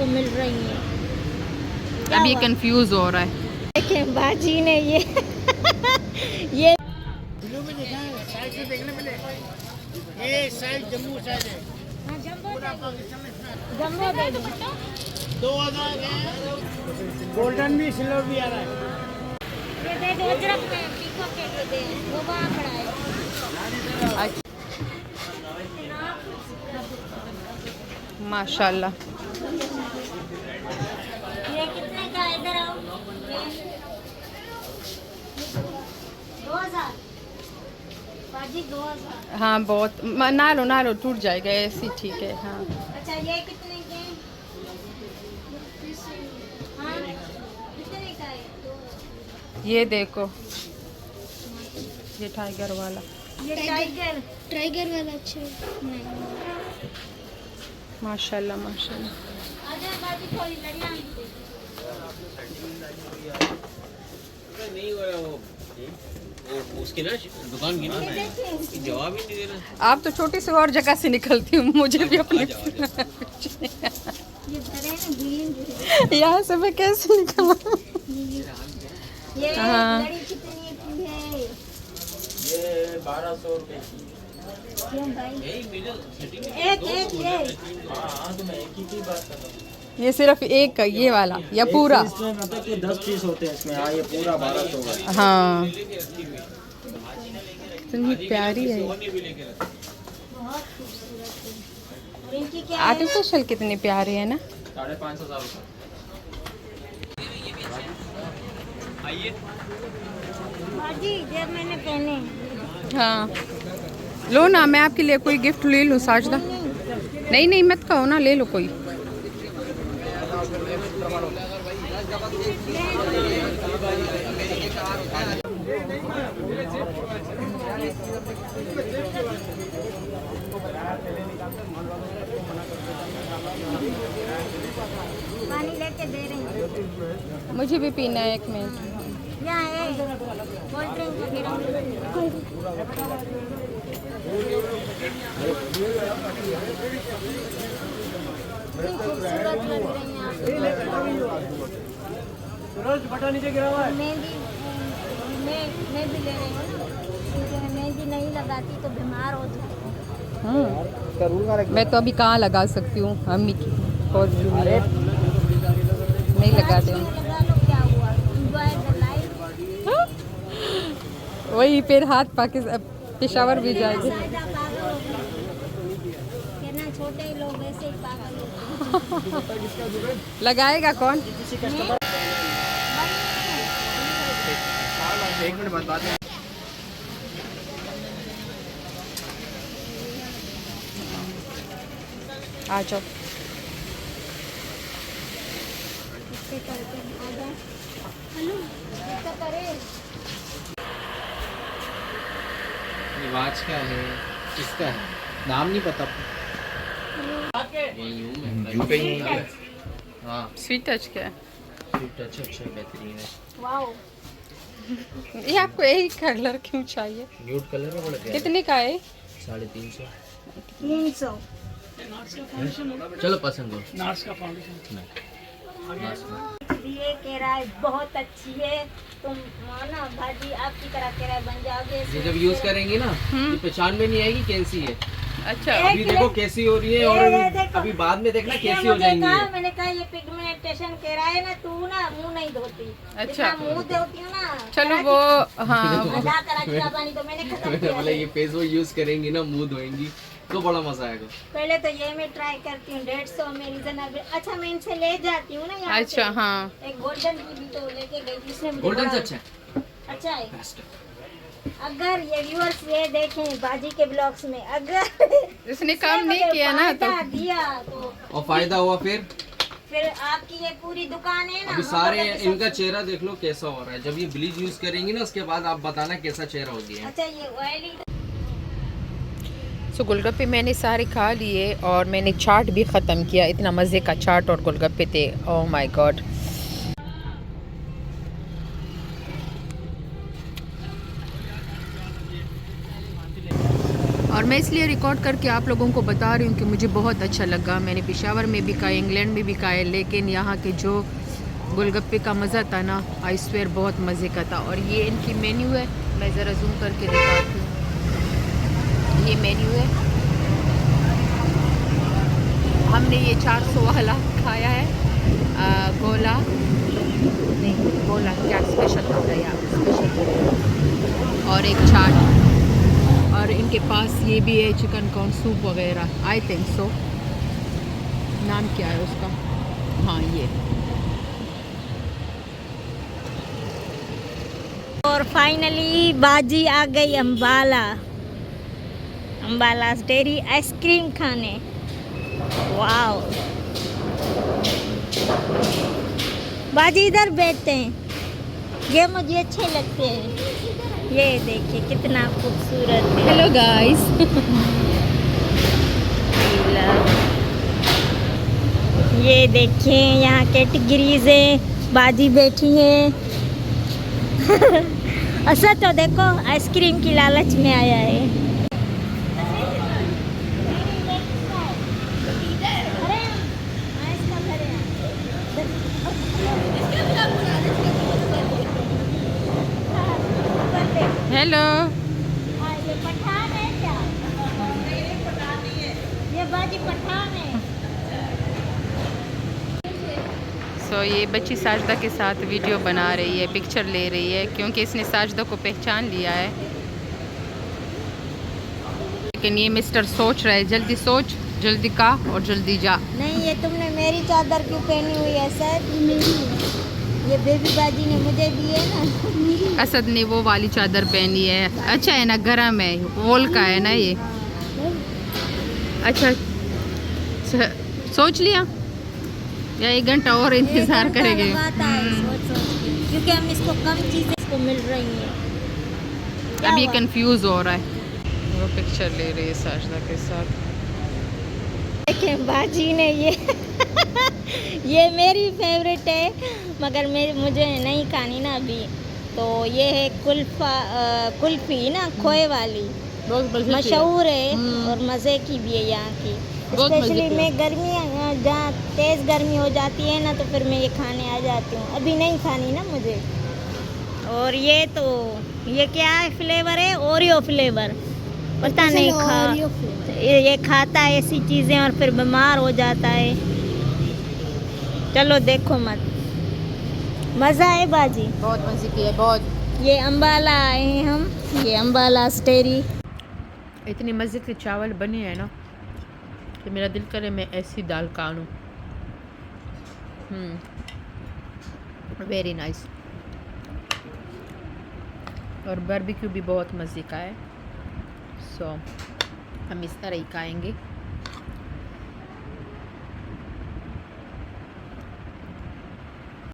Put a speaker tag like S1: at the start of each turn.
S1: को मिल रही हैं।
S2: अब ये कंफ्यूज हो रहा है।
S1: देखें बाजी ने ये ये
S3: में लिखा है, साइज से देखने मिले। ये साइज जम्मू साइज है।
S1: जम्बो दे दो।
S3: 2000 है। गोल्डन भी सिल्वर भी आ रहा है।
S1: ये दे दो अजरक में पीको के लिए दे, वो वहाँ खड़ा है।
S2: माशाल्लाह।
S1: ये कितने का है? इधर आओ। 2000 बाजी 2000।
S2: हाँ बहुत ना लो टूट जाएगा ऐसी, ठीक है। हाँ
S1: अच्छा ये कितने के? हाँ कितने का है?
S2: ये देखो, ये टाइगर वाला।
S1: ये टाइगर वाला अच्छा है। नहीं
S2: माशाल्लाह माशाल्लाह।
S1: आजा बाजी थोड़ी लड़ियाँ
S4: नहीं हो रहा वो उसकी ना दुकान की ना जवाब ही नहीं दे रहा।
S2: आप तो छोटी सी और जगह से निकलती हूँ, मुझे भी अपने
S1: ये भरे हैं ग्रीन।
S2: यहाँ से मैं कैसे निकलूँ?
S1: ये
S2: हाँ।
S1: लड़ी कितने की है?
S4: ये 1200 रुपए की।
S1: क्यों भाई?
S4: यही मिडिल सेटिंग
S1: एक एक ये
S4: हाँ तो मैं एक ही की बात कर रहा हूँ।
S2: ये सिर्फ एक का, ये वाला या पूरा?
S4: इसमें मतलब कि 10 पीस होते हैं इसमें। हाँ ये पूरा 1200 का।
S2: हाँ कितनी प्यारी है।
S1: बहुत खूबसूरत है। और इनकी क्या है?
S2: आर्टिफिशियल कितनी प्यारी है ना।
S4: 5,500 रुपए। आइए
S1: बाजी जब मैंने पहने
S2: हाँ लो ना, मैं आपके लिए कोई गिफ्ट ले लूँ साजदा। नहीं नहीं मत कहो ना, ले लो कोई।
S1: पानी लेके दे रही हूँ।
S2: मुझे भी पीना है, 1 मिनट।
S1: यहाँ है कोल्ड ड्रिंक वगैरह। खूबसूरत लग रही हैं आप। मैं भी ले रही हूँ ना, क्योंकि मैं मेहंदी नहीं लगाती तो बीमार हो जाती।
S2: मैं तो अभी कहाँ लगा सकती हूँ, अम्मी की और नहीं लगाते
S1: लगा
S2: हूँ।
S1: लो, क्या हुआ? Enjoy the life।
S2: वही फिर हाथ पेशावर भी जाएंगे।
S1: शायद आप पागल हो गए। कहना छोटे ही लोग ऐसे ही पागल होते हैं।
S2: लगाएगा कौन?
S4: एक मिनट बाद में
S2: आ जाओ।
S1: इससे करके आ जाए। हेलो इसका करे।
S4: ये वाच का है, किसका है नाम नहीं पता। हाँ
S2: स्वीट टच क्या है?
S4: टच अच्छा बेहतरीन है।
S1: वाओ
S2: ये आपको यही कलर क्यों चाहिए?
S4: न्यूड कलर है, बड़ा प्यारा।
S2: कितने का है?
S4: 350।
S1: 300।
S4: चलो पसंद हो।
S3: नार्स का फाउंडेशन।
S1: ये कह रहा है बहुत अच्छी है, तुम ना भाजी आपकी तरह कह रहा है बन जाओगे।
S4: ये जब यूज करेंगे ना ये पहचान में नहीं आएगी कैसी है।
S2: अच्छा
S4: अभी देखो कैसी हो रही है और
S1: देखो।
S4: अभी बाद में देखना
S1: ये
S4: कैसी हो
S1: मुझे
S4: जाएंगी।
S1: कहा, मैंने कहा ये पिगमेंटेशन कह रहा है ना, तू ना मुंह नहीं धोती।
S2: अच्छा।
S1: जितना मुंह धोती हूँ ना।
S2: चलो वो हाँ
S1: आधा कराची का पानी तो मैंने खत्म
S4: मैंने
S1: किया
S4: बोला
S1: है।
S4: ये फेस वॉश यूज करेंगी ना मुंह धोएंगी तो बड़ा मजा आएगा।
S1: पहले तो ये मैं ट्राई करती हूँ 150 में रीजनेबल। अच्छा मैं इनसे ले जाती हूँ ना यहाँ
S2: अच्छा
S1: से।
S2: हाँ
S1: एक गोल्डन की भी तो लेके गई थी, इसने मुझे
S4: गोल्डन से
S1: बड़ा-
S4: अच्छा है।
S1: अच्छा है।
S4: बेस्ट है।
S1: अगर ये व्यूअर्स ये देखें बाजी के ब्लॉग्स में, अगर
S2: इसने काम नहीं किया ना तो
S1: फायदा दिया तो
S4: और फायदा हुआ फिर
S1: आपकी ये पूरी दुकान है ना।
S4: अभी सारे इनका चेहरा देख लो कैसा हो रहा है। जब ये ब्लीच यूज करेंगी ना उसके बाद आप बताना कैसा चेहरा हो गया है।
S1: अच्छा ये ऑयली।
S2: सो गोलगप्पे मैंने सारे खा लिए और मैंने चाट भी ख़त्म किया। इतना मज़े का चाट और गोलगप्पे थे, ओह माय गॉड। और मैं इसलिए रिकॉर्ड करके आप लोगों को बता रही हूँ कि मुझे बहुत अच्छा लगा। मैंने पेशावर में भी खाए, इंग्लैंड में भी खाए, लेकिन यहाँ के जो गोलगप्पे का मज़ा था ना, आई स्वेयर बहुत मज़े का था। और ये इनकी मेन्यू है, मैं ज़रा जूम करके दिखाती हूँ। ये मेन्यू है, हमने ये 400 वाला खाया है, गोला नहीं, गोला क्या स्पेशल होता है यार, स्पेशल, और एक चाट। और इनके पास ये भी है चिकन कॉर्न सूप वगैरह, आई थिंक सो। नाम क्या है उसका? हाँ ये।
S1: और फाइनली बाजी आ गई अम्बाला डेयरी आइसक्रीम खाने। वाओ, बाजी इधर बैठते हैं, ये मुझे अच्छे लगते हैं। ये देखिए कितना खूबसूरत है।
S2: Hello guys.
S1: ये देखिए यहाँ कैटेगरीज है, बाजी बैठी है। अच्छा तो देखो आइसक्रीम की लालच में आया है।
S2: हेलो।
S1: ये पठान है क्या? ये बाजी पठान है।
S2: सो ये बच्ची साजदा के साथ वीडियो बना रही है, पिक्चर ले रही है, क्योंकि इसने साजदा को पहचान लिया है। लेकिन ये मिस्टर सोच रहा है, जल्दी सोच, जल्दी का और जल्दी जा।
S1: नहीं, ये तुमने मेरी चादर क्यों पहनी हुई है सर? ये बेबी बाजी ने मुझे दी है ना।
S2: असद ने वो वाली चादर पहनी है। अच्छा है ना, गरम है, वोल का है ना ये। अच्छा सोच लिया या 1 घंटा और इंतज़ार करेंगे?
S1: क्योंकि हम इसको कम चीज़ें इसको मिल रही हैं।
S2: अब ये कंफ्यूज हो रहा है। वो पिक्चर ले रही है साजदा के साथ।
S1: देखें बाजी ने ये मेरी फेवरेट है, मगर मुझे नहीं खानी ना अभी। तो ये है कुल्फी ना, खोए वाली, मशहूर है और मज़े की भी है यहाँ की। स्पेशली मैं गर्मी जहाँ तेज़ गर्मी हो जाती है ना, तो फिर मैं ये खाने आ जाती हूँ। अभी नहीं खानी ना मुझे। और ये क्या है फ्लेवर है? Oreo flavour. पता नहीं ये खाता है ऐसी चीज़ें और फिर बीमार हो जाता है। चलो देखो मत, मज़ा है बाजी,
S2: बहुत मज़े की है बहुत।
S1: ये अम्बाला आए हैं हम, ये अम्बाला डेयरी।
S2: इतनी मज़े के चावल बने हैं ना कि मेरा दिल करे मैं ऐसी दाल खाऊं। Very nice. और बारबेक्यू भी बहुत मज़े का है। सो हम इस तरह ही खाएंगे।